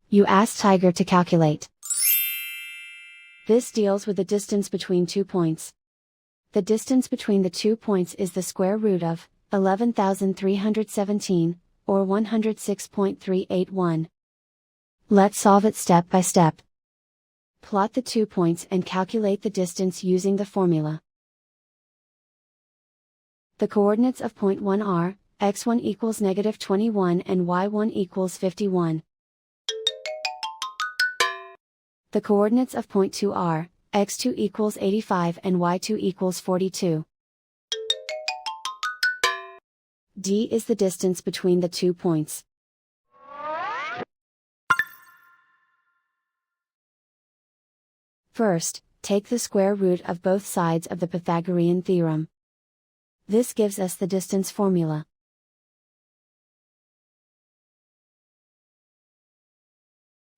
You ask Tiger to calculate. This deals with the distance between 2 points. The distance between the 2 points is the square root of 11,317, or 106.381. Let's solve it step by step. Plot the 2 points and calculate the distance using the formula. The coordinates of point 1 are, x1 equals -21 and y1 equals 51. The coordinates of point 2 are, x2 equals 85 and y2 equals 42. D is the distance between the 2 points. First, take the square root of both sides of the Pythagorean theorem. This gives us the distance formula.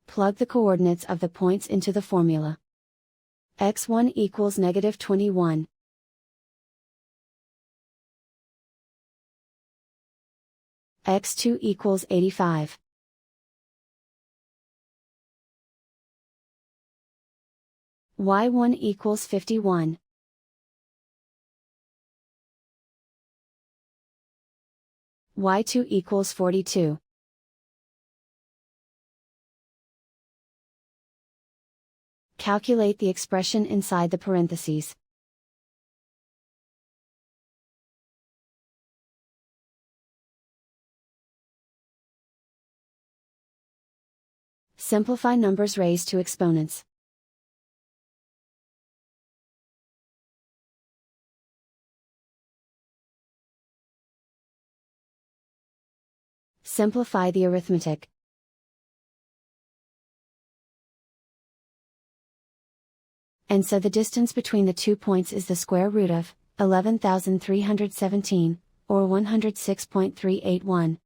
Plug the coordinates of the points into the formula. x1 equals -21. x2 equals 85. y1 equals 51. y2 equals 42. Calculate the expression inside the parentheses. Simplify numbers raised to exponents. Simplify the arithmetic. And so the distance between the 2 points is the square root of 11,317, or 106.381.